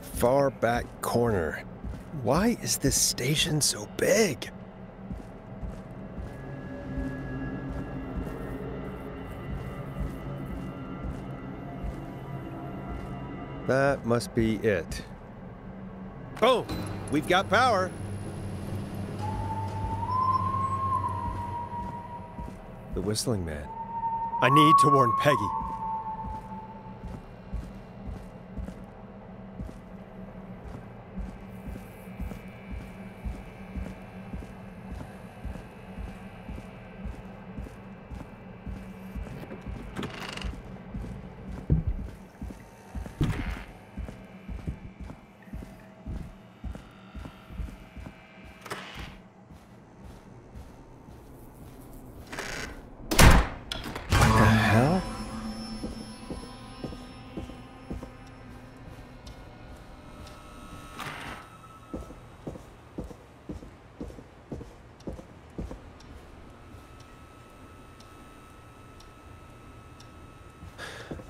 Far back corner. Why is this station so big? That must be it. Boom! We've got power! The whistling man. I need to warn Peggy.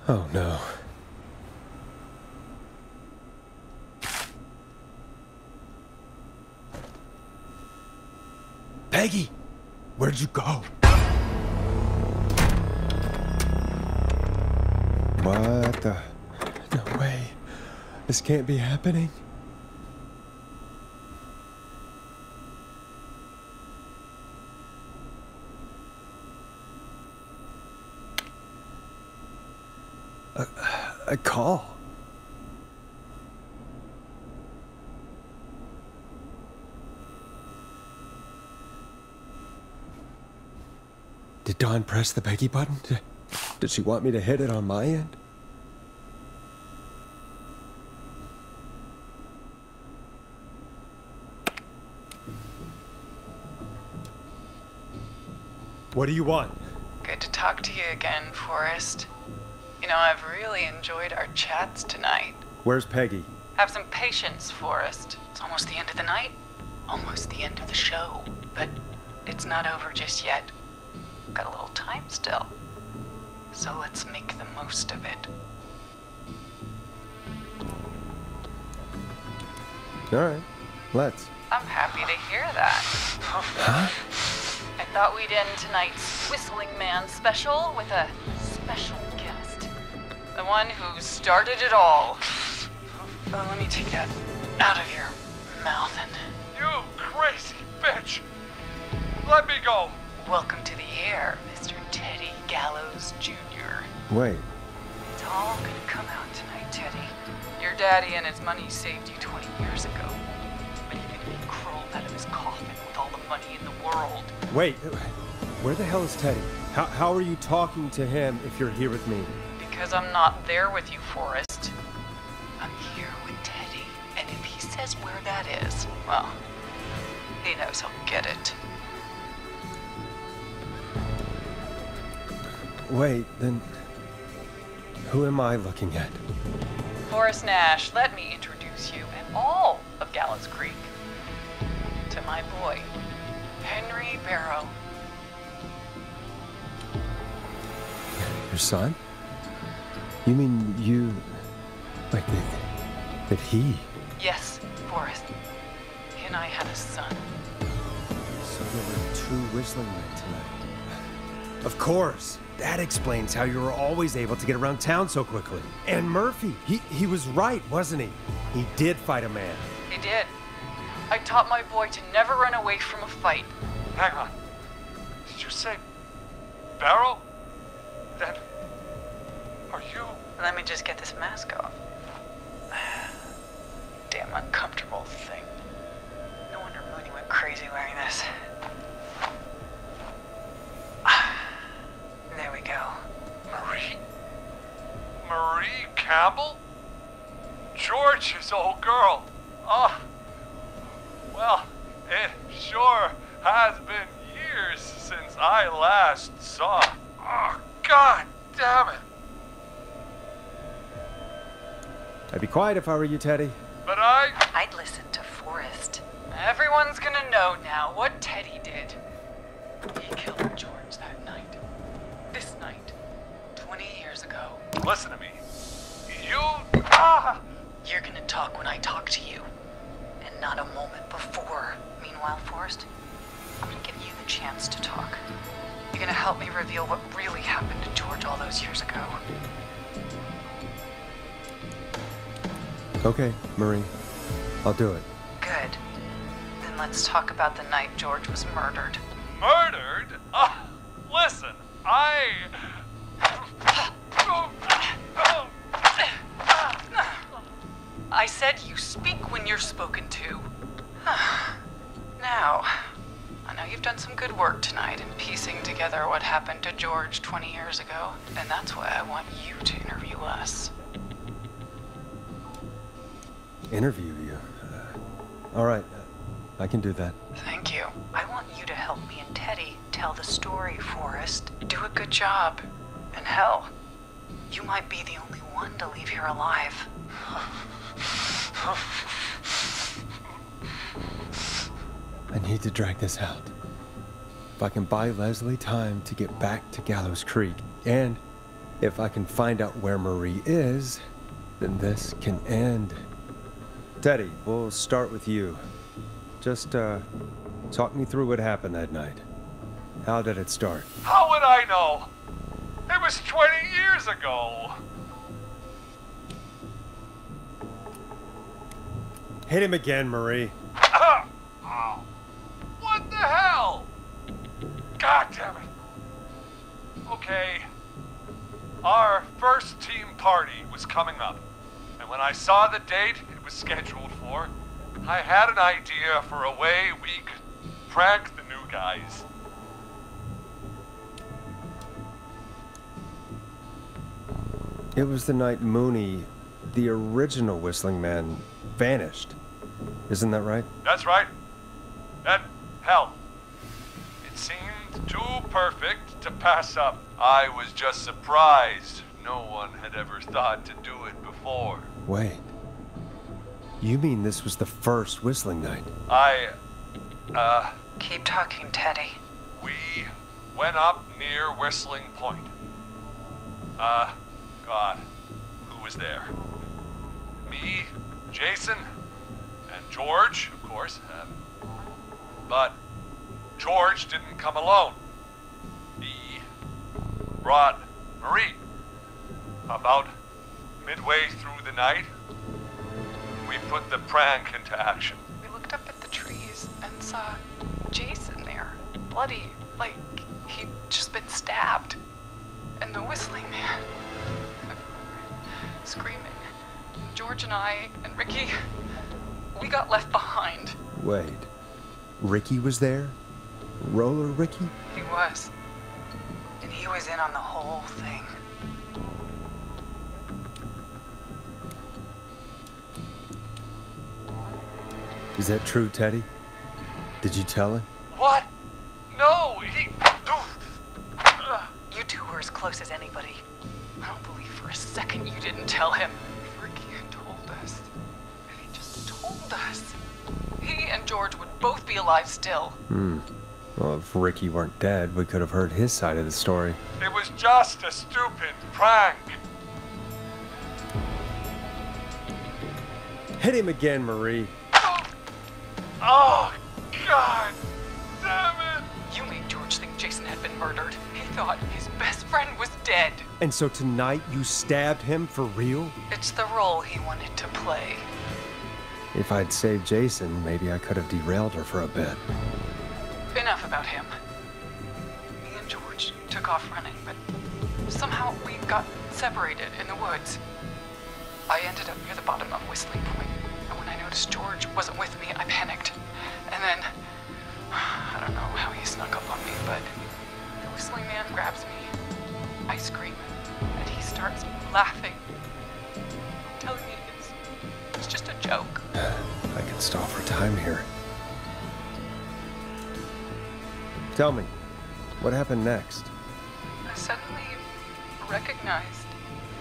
Oh no. Peggy! Where'd you go? What the? No way. This can't be happening. A call. Did Dawn press the Peggy button? Did she want me to hit it on my end? What do you want? Good to talk to you again, Forrest. You know, I've really enjoyed our chats tonight. Where's Peggy? Have some patience, Forrest. It's almost the end of the night. Almost the end of the show. But it's not over just yet. Got a little time still. So let's make the most of it. All right, let's. I'm happy to hear that. Huh? I thought we'd end tonight's Whistling Man special with a special guest. The one who started it all. Oh, let me take that out of your mouth and... You crazy bitch! Let me go! Welcome to the air, Mr. Teddy Gallows Jr. Wait. It's all gonna come out tonight, Teddy. Your daddy and his money saved you 20 years ago. But he's gonna be crawled out of his coffin with all the money in the world. Wait, where the hell is Teddy? How are you talking to him if you're here with me? Because I'm not there with you, Forrest. I'm here with Teddy, and if he says where that is, well, he knows he'll get it. Wait, then who am I looking at? Forrest Nash, let me introduce you and all of Gallows Creek to my boy, Henry Barrow. Your son? You mean you... like that he... Yes, Forrest. He and I had a son. So there were two whistling men tonight. Of course! That explains how you were always able to get around town so quickly. And Murphy, he was right, wasn't he? He did fight a man. He did. I taught my boy to never run away from a fight. Hang on. Did you say Barrow? Then are you? Let me just get this mask off. Damn uncomfortable thing. No wonder Mooney went crazy wearing this. There we go. Marie Campbell? George's old girl. Oh, well, it sure has been years since I last saw. Oh, God damn it. I'd be quiet if I were you, Teddy. But I'd listen to Forrest. Everyone's gonna know now what Teddy did. He killed George that night. This night. 20 years ago. Listen to me. You're gonna Forrest. I'm gonna give you the chance to talk. You're gonna help me reveal what really happened to George all those years ago. Okay, Marie. I'll do it. Good. Then let's talk about the night George was murdered. Murdered? Listen, I said you speak when you're spoken to. Now, I know you've done some good work tonight in piecing together what happened to George 20 years ago, and that's why I want you to interview us. Interview you? All right. I can do that. Thank you. I want you to help me and Teddy tell the story, Forrest. Do a good job. And hell, you might be the only one to leave here alive. I need to drag this out. If I can buy Leslie time to get back to Gallows Creek, and if I can find out where Marie is, then this can end. Teddy, we'll start with you. Just, talk me through what happened that night. How did it start? how would I know? It was 20 years ago. Hit him again, Marie. Oh, what the hell? God damn it. Okay. Our first team party was coming up, and when I saw the date it was scheduled for, I had an idea for a way we could prank the new guys. It was the night Mooney, the original Whistling Man, vanished. Isn't that right? That's right. And hell, it seemed too perfect to pass up. I was just surprised no one had ever thought to do it before. Wait. You mean this was the first Whistling Night? Keep talking, Teddy. We went up near Whistling Point. God, who was there? Me, Jason, and George, of course. But George didn't come alone. He brought Marie. About midway through the night, we put the prank into action. We looked up at the trees and saw Jason there, bloody, like he'd just been stabbed. And the Whistling Man, screaming. George and I and Ricky, we got left behind. Wait. Ricky was there? Roller Ricky? He was. And he was in on the whole thing. Is that true, Teddy? Did you tell him? What? No, he... You two were as close as anybody. I don't believe for a second you didn't tell him. Ricky had told us. If he just told us, he and George would both be alive still. Well, if Ricky weren't dead, we could have heard his side of the story. It was just a stupid prank. Hit him again, Marie. Oh, God damn it! You made George think Jason had been murdered. He thought his best friend was dead. And so tonight you stabbed him for real? It's the role he wanted to play. If I'd saved Jason, maybe I could have derailed her for a bit. Enough about him. Me and George took off running, but somehow we got separated in the woods. I ended up near the bottom of Whistling Point, and when I noticed George wasn't with me, I panicked. And then, I don't know how he snuck up on me, but the Whistling Man grabs me. I scream, and he starts laughing, telling me it's just a joke. I could stall for time here. Tell me, what happened next? I suddenly recognized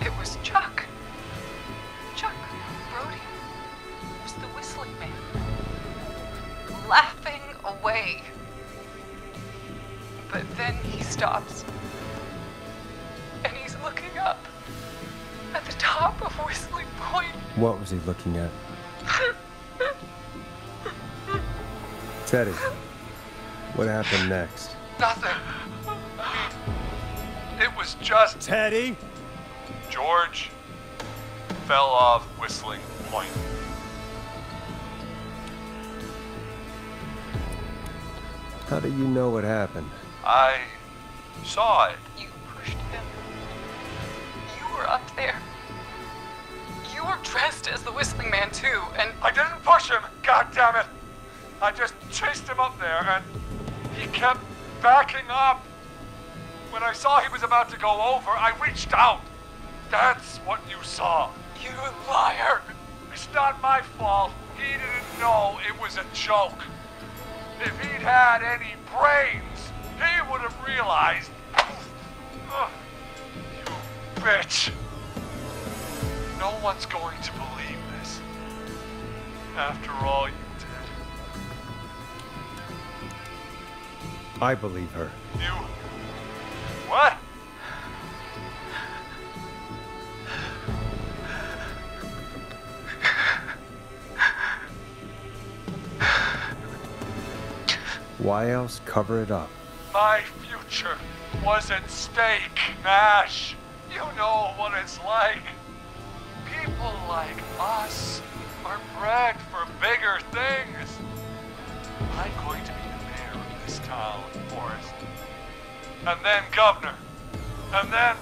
it was Chuck. Chuck Brody was the Whistling Man, laughing away. But then he stops, and he's looking up at the top of Whistling Point. What was he looking at? Teddy, What happened next? Nothing. It was just Teddy? George fell off Whistling Point. How do you know what happened? I saw it. You pushed him. You were up there. You were dressed as the Whistling Man too, and I didn't push him, God damn it! I just chased him up there and he kept backing up. When I saw he was about to go over, I reached out. That's what you saw. you liar! It's not my fault. He didn't know it was a joke. If he'd had any brains, he would have realized. Ugh, you bitch. No one's going to believe this. After all you did. I believe her. You... What? Why else cover it up? My future was at stake, Nash. You know what it's like. People like us are bred for bigger things. I'm going to be the mayor of this town, Forrest. And then governor. And then,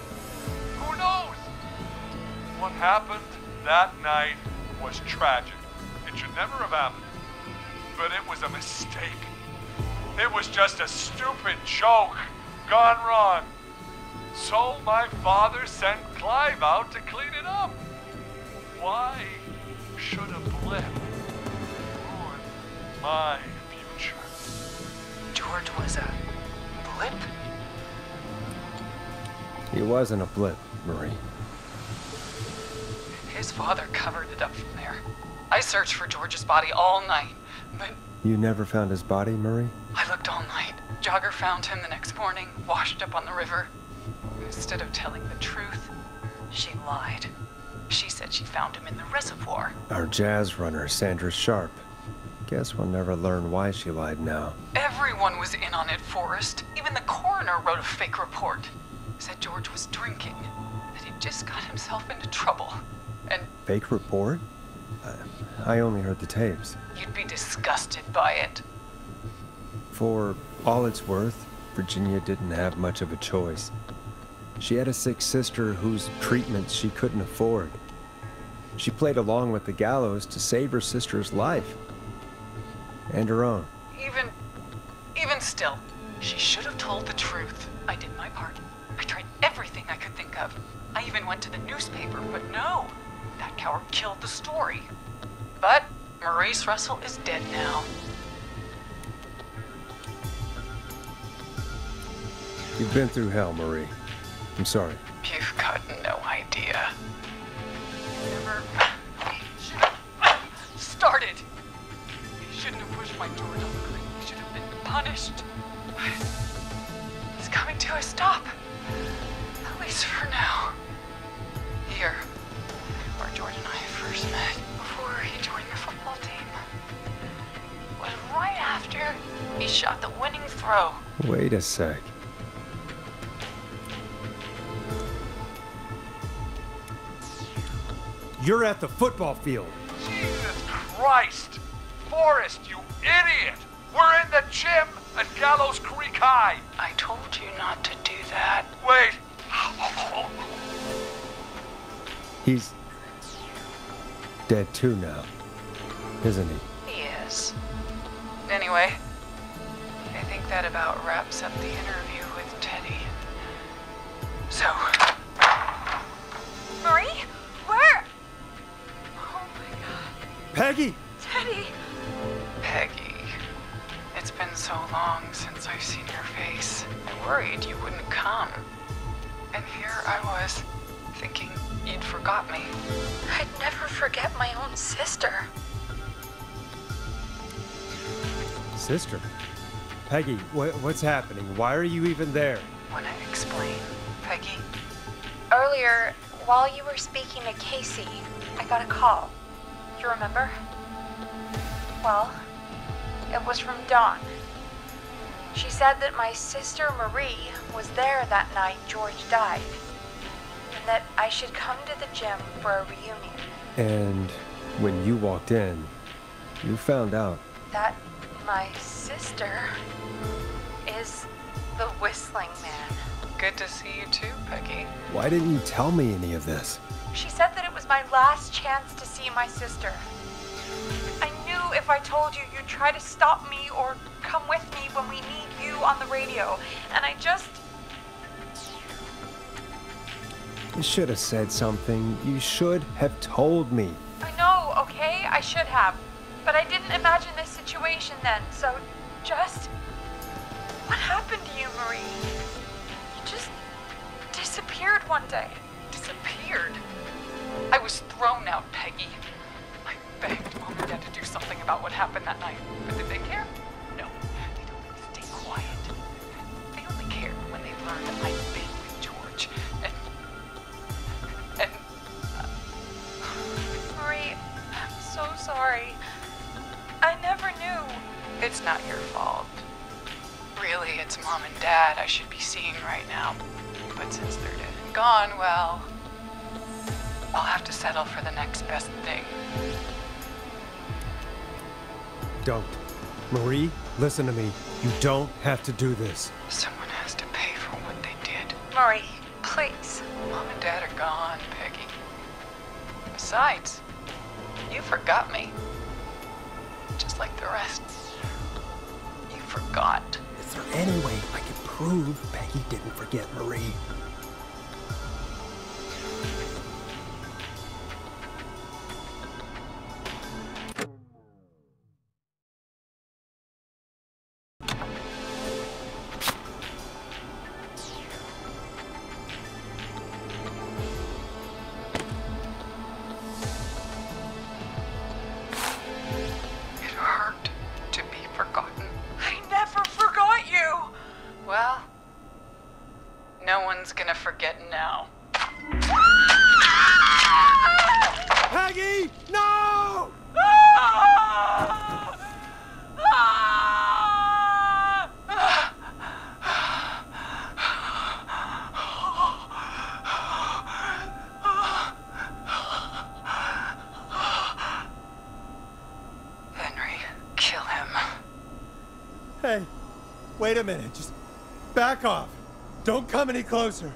who knows? What happened that night was tragic. It should never have happened. But it was a mistake. It was just a stupid joke gone wrong. So my father sent Clive out to clean it up. Why should a blip ruin my future? George was a blip? He wasn't a blip, Marie. His father covered it up from there. I searched for George's body all night, but You never found his body, Marie? I looked all night. Jogger found him the next morning, washed up on the river. Instead of telling the truth, she lied. She said she found him in the reservoir. Our jazz runner, Sandra Sharp. Guess we'll never learn why she lied now. Everyone was in on it, Forrest. Even the coroner wrote a fake report. Said George was drinking, that he'd just got himself into trouble. And Fake report? I only heard the tapes. you'd be disgusted by it. For all it's worth, Virginia didn't have much of a choice. She had a sick sister whose treatments she couldn't afford. She played along with the gallows to save her sister's life. And her own. Even still, she should have told the truth. I did my part. I tried everything I could think of. I even went to the newspaper, but no. That coward killed the story. But Maurice Russell is dead now. You've been through hell, Marie. I'm sorry. You've got no idea. You never should have started. You shouldn't have pushed my George off the cliff. You should have been punished. It's coming to a stop. At least for now. Here, where George and I first met, before he joined the football team, was right after he shot the winning throw. Wait a sec. You're at the football field. Jesus Christ! Forrest, you idiot! We're in the gym at Gallows Creek High! I told you not to do that. Wait! He's dead too now, isn't he? He is. Anyway, I think that about wraps up the interview with Teddy. So, Marie? Where? Oh my God. Peggy! Teddy! Peggy. It's been so long since I've seen your face. I worried you wouldn't come. And here I was, thinking you'd forgot me. I'd never forget my own sister. Sister? Peggy, what's happening? Why are you even there? Wanna explain, Peggy? Earlier, while you were speaking to Casey, I got a call. You remember? Well, it was from Dawn. She said that my sister Marie was there that night George died, and that I should come to the gym for a reunion. And when you walked in, you found out. That my sister is the Whistling Man. Good to see you too, Peggy. Why didn't you tell me any of this? She said that it was my last chance to see my sister. I knew if I told you, you'd try to stop me or come with me when we need you on the radio. And I just... You should have said something. You should have told me. I know, okay? I should have. But I didn't imagine this situation then, so just... What happened to you, Marie? You just disappeared one day. Disappeared? I was thrown out, Peggy. I begged Mom and Dad to do something about what happened that night. But did they care? No. They told me to stay quiet. They only cared when they learned that I'd been with George. And Marie, I'm so sorry. I never knew. it's not your fault. Really, it's Mom and Dad I should be seeing right now. But since they're dead and gone, well, I'll have to settle for the next best thing. Don't. Marie, listen to me. You don't have to do this. Someone has to pay for what they did. Marie, please. Mom and Dad are gone, Peggy. Besides, you forgot me. Just like the rest. You forgot. Is there any way I can prove Peggy didn't forget Marie? It hurt to be forgotten. I never forgot you. Well, no one's gonna forget now. Peggy! No! Henry, kill him. Hey, wait a minute. Just back off. Don't come any closer.